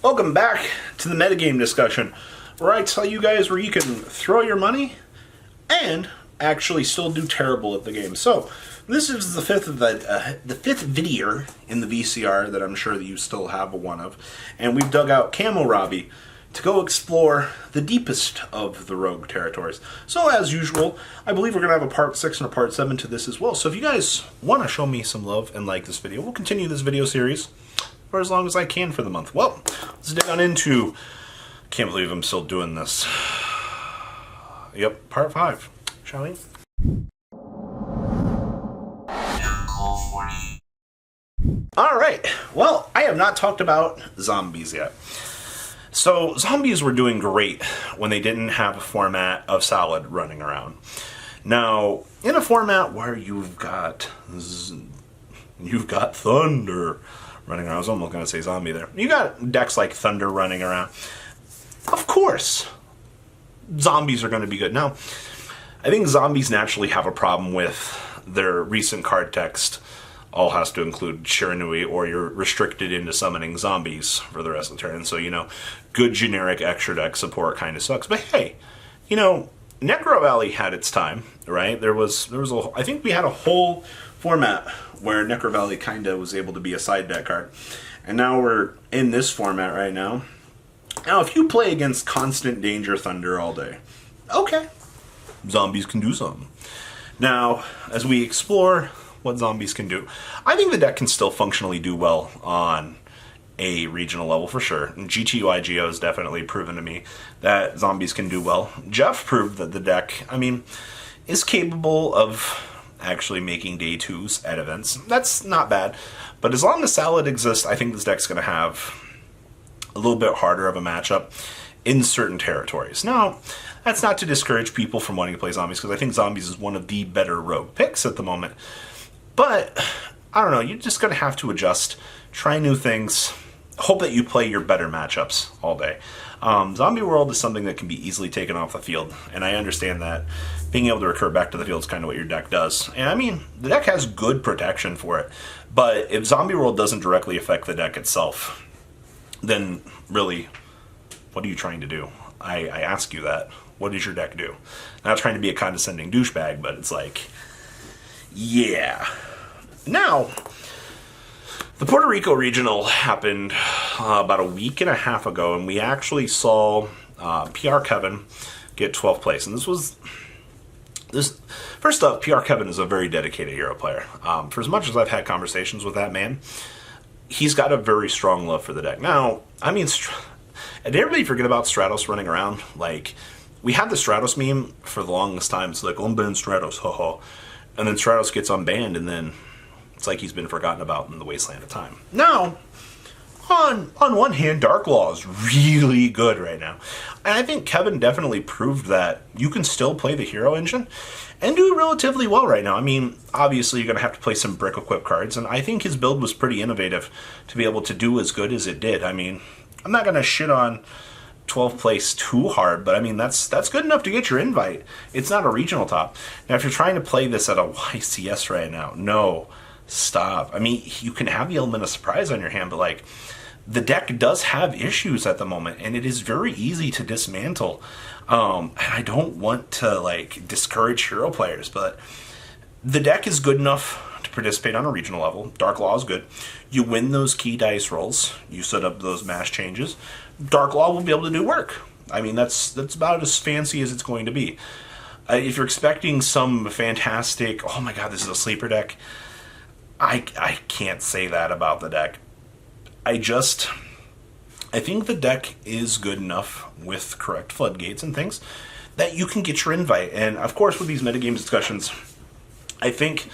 Welcome back to the metagame discussion, where I tell you guys where you can throw your money and actually still do terrible at the game. So, this is the fifth video in the VCR that I'm sure that you still have one of, and we've dug out Camo Robbie to go explore the deepest of the rogue territories. So, as usual, I believe we're going to have a part 6 and a part 7 to this as well. So if you guys want to show me some love and like this video, we'll continue this video series for as long as I can for the month. Well, let's dig on into... Can't believe I'm still doing this. Yep, part 5. Shall we? Alright, well, I have not talked about zombies yet. So, zombies were doing great when they didn't have a format of Salad running around. Now, in a format where you've got Thunder running around, I was almost going to say zombie there. You got decks like Thunder running around. Of course, zombies are going to be good. Now, I think zombies naturally have a problem with their recent card text. All has to include Shiranui, or you're restricted into summoning zombies for the rest of the turn. So, you know, good generic extra deck support kind of sucks. But hey, you know, Necro Valley had its time, right? I think we had a whole format where Necro Valley kind of was able to be a side deck card. And now we're in this format right now. Now, if you play against Constant Danger Thunder all day, okay, zombies can do something. Now, as we explore what zombies can do, I think the deck can still functionally do well on a regional level for sure. And GTYGO has definitely proven to me that zombies can do well. Jeff proved that the deck, is capable of actually making day 2s at events. That's not bad. But as long as Salad exists, I think this deck's going to have a little bit harder of a matchup in certain territories. Now, that's not to discourage people from wanting to play zombies, because I think zombies is one of the better rogue picks at the moment. But, I don't know, you're just going to have to adjust, try new things, hope that you play your better matchups all day. Zombie World is something that can be easily taken off the field, and I understand that being able to recur back to the field is kind of what your deck does. And the deck has good protection for it, but if Zombie World doesn't directly affect the deck itself, then really, what are you trying to do? I ask you that. What does your deck do? Not trying to be a condescending douchebag, but it's like, yeah. Now, the Puerto Rico Regional happened about a week and a half ago, and we actually saw PR Kevin get 12th place. And first up, PR Kevin is a very dedicated hero player. For as much as I've had conversations with that man, he's got a very strong love for the deck. Now, did everybody forget about Stratos running around? Like, we had the Stratos meme for the longest time. It's like, unban Stratos, haha. And then Stratos gets unbanned, and then it's like he's been forgotten about in the wasteland of time. Now, on one hand, Dark Law is really good right now. And I think Kevin definitely proved that you can still play the hero engine and do relatively well right now. Obviously, you're going to have to play some brick equip cards, and I think his build was pretty innovative to be able to do as good as it did. I'm not going to shit on 12th place too hard, but that's good enough to get your invite. It's not a regional top. Now, if you're trying to play this at a YCS right now, no, stop. You can have the element of surprise on your hand, but the deck does have issues at the moment, and it is very easy to dismantle. And I don't want to discourage hero players, but the deck is good enough to participate on a regional level. Dark Law is good. You win those key dice rolls. You set up those mash changes. Dark Law will be able to do work. That's about as fancy as it's going to be. If you're expecting some fantastic, oh my god, this is a sleeper deck, I can't say that about the deck. I think the deck is good enough with correct floodgates and things that you can get your invite. And of course, with these metagame discussions, I think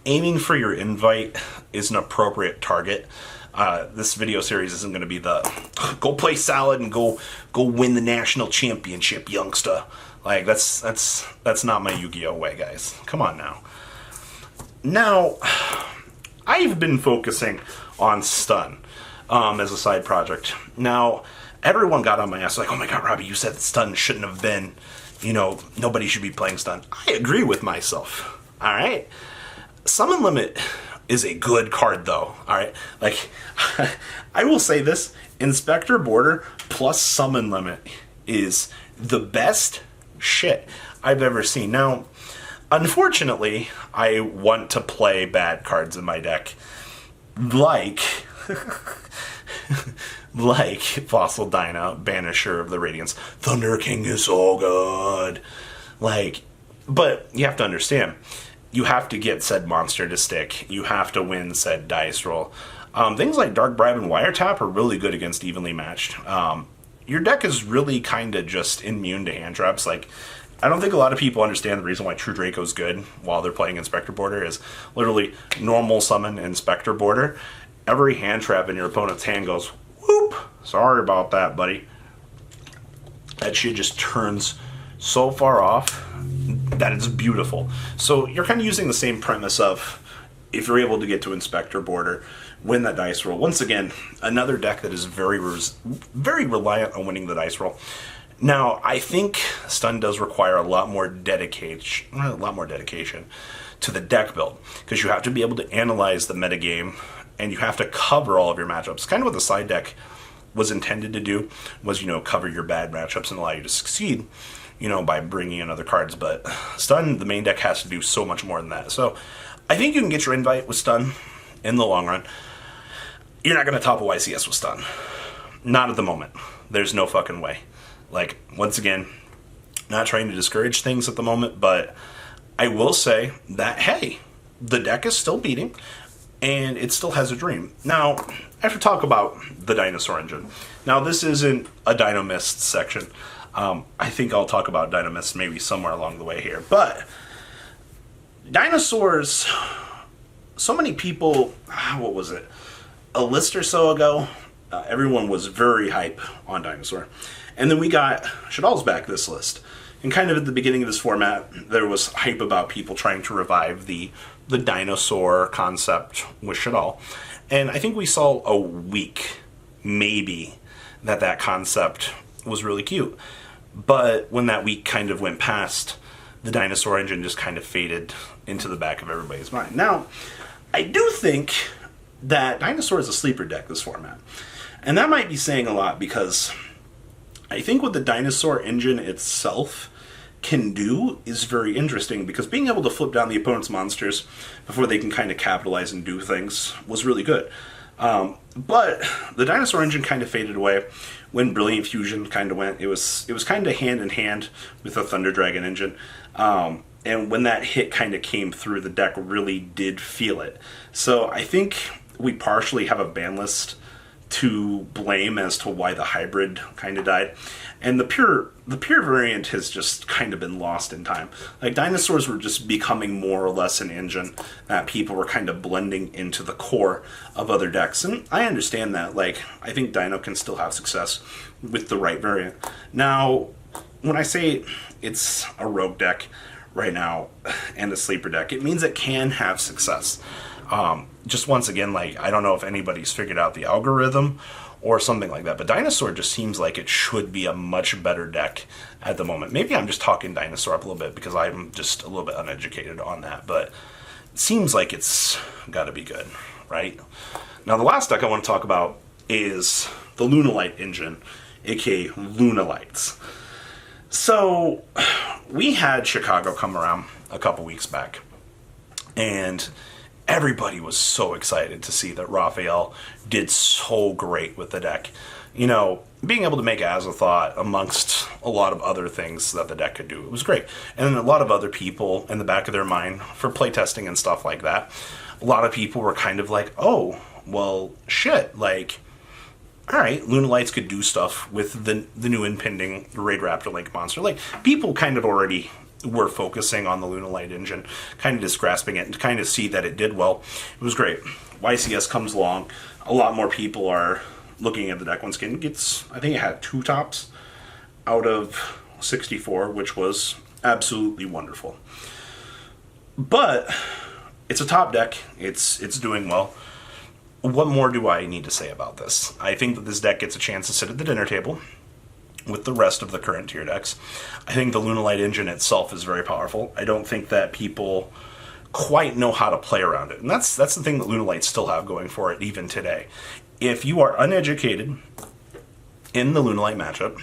aiming for your invite is an appropriate target. This video series isn't going to be the go play Salad and go win the national championship, youngster. That's not my Yu-Gi-Oh way, guys. Come on now. Now, I've been focusing on stun as a side project. Now, everyone got on my ass like, oh my god, Robbie, you said that stun shouldn't have been, nobody should be playing stun. I agree with myself. Alright? Summon Limit is a good card, though. All right, like I will say this: Inspector Border plus Summon Limit is the best shit I've ever seen. Now, unfortunately, I want to play bad cards in my deck, like like Fossil Dino, Banisher of the Radiance. Thunder King is so good. Like, but you have to understand, you have to get said monster to stick. You have to win said dice roll. Things like Dark Bribe and Wiretap are really good against evenly matched. Your deck is really kind of just immune to hand traps. Like, I don't think a lot of people understand the reason why True Draco's good while they're playing Inspector Border is literally normal summon Inspector Border. Every hand trap in your opponent's hand goes, whoop, sorry about that, buddy. That shit just turns so far off that it's beautiful. So you're kind of using the same premise of, if you're able to get to Inspector Border, win that dice roll. Once again, another deck that is very reliant on winning the dice roll. Now, I think Stun does require a lot more dedication to the deck build, because you have to be able to analyze the metagame, and you have to cover all of your matchups. Kind of what the side deck was intended to do was, cover your bad matchups and allow you to succeed, by bringing in other cards. But Stun, the main deck, has to do so much more than that. So I think you can get your invite with Stun in the long run. You're not going to top a YCS with Stun. Not at the moment. There's no fucking way. Like, once again, not trying to discourage things at the moment, but I will say that, hey, the deck is still beating, and it still has a dream. Now, I have to talk about the Dinosaur engine. Now, this isn't a Dino Mist section. I think I'll talk about Dino Mist maybe somewhere along the way here. But dinosaurs, so many people, what was it? A list or so ago, everyone was very hype on Dinosaur. And then we got Shadal's back this list. And kind of at the beginning of this format, there was hype about people trying to revive the dinosaur concept with Shadal. And I think we saw a week, maybe, that concept was really cute. But when that week kind of went past, the dinosaur engine just kind of faded into the back of everybody's mind. Now, I do think that Dinosaur is a sleeper deck this format. And that might be saying a lot, because I think what the Dinosaur engine itself can do is very interesting, because being able to flip down the opponent's monsters before they can kind of capitalize and do things was really good. But the Dinosaur engine kind of faded away when Brilliant Fusion kind of went. It was kind of hand in hand with the Thunder Dragon engine. And when that hit kind of came through, the deck really did feel it. So I think we partially have a ban list to blame as to why the hybrid kind of died. And the pure variant has just kind of been lost in time. Like, dinosaurs were just becoming more or less an engine that people were kind of blending into the core of other decks. And I understand that. Like, I think Dino can still have success with the right variant. Now, when I say it's a rogue deck right now and a sleeper deck, it means it can have success. Just once again, like, I don't know if anybody's figured out the algorithm or something like that, but Dinosaur just seems like it should be a much better deck at the moment. Maybe I'm just talking Dinosaur up a little bit because I'm just a little bit uneducated on that, but it seems like it's got to be good, right? Now, the last deck I want to talk about is the Lunalight engine, aka Lunalights. So, we had Chicago come around a couple weeks back, and everybody was so excited to see that Raphael did so great with the deck. You know, being able to make Azathoth amongst a lot of other things that the deck could do, it was great. And then a lot of other people in the back of their mind for playtesting and stuff like that, a lot of people were kind of like, oh, well, shit, like, all right, Lunalights could do stuff with the new impending Raid Raptor Link monster. Like, people kind of already were focusing on the Lunalight engine, kind of just grasping it, and to kind of see that it did well. It was great. YCS comes along, a lot more people are looking at the deck. Once again, I think it had 2 tops out of 64, which was absolutely wonderful. But it's a top deck. It's doing well. What more do I need to say about this? I think that this deck gets a chance to sit at the dinner table with the rest of the current tier decks. I think the Lunalight engine itself is very powerful. I don't think that people quite know how to play around it. And that's the thing that Lunalights still have going for it even today. If you are uneducated in the Lunalight matchup,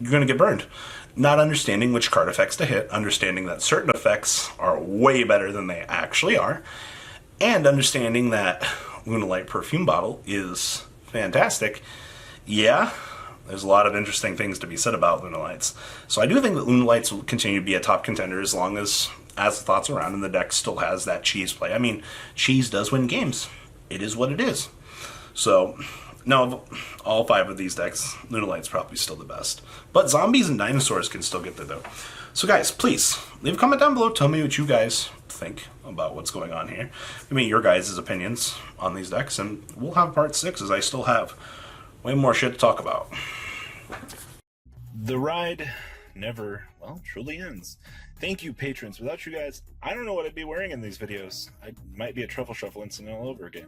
you're going to get burned. Not understanding which card effects to hit, understanding that certain effects are way better than they actually are, and understanding that Lunalight Perfume Bottle is fantastic. Yeah, there's a lot of interesting things to be said about Lunalights. So I do think that Lunalights will continue to be a top contender as long as the thoughts around and the deck still has that cheese play. I mean, cheese does win games. It is what it is. So, no, all 5 of these decks, Lunalight's probably still the best. But zombies and dinosaurs can still get there, though. So, guys, please, leave a comment down below. Tell me what you guys think about what's going on here. Give me your guys' opinions on these decks, and we'll have part 6, as I still have way more shit to talk about. The ride never, well, truly ends. Thank you, patrons. Without you guys, I don't know what I'd be wearing in these videos. I might be a truffle shuffle incident all over again.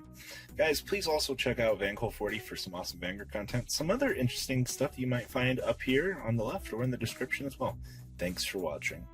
Guys, please also check out Vanquil40 for some awesome Vanguard content. Some other interesting stuff you might find up here on the left or in the description as well. Thanks for watching.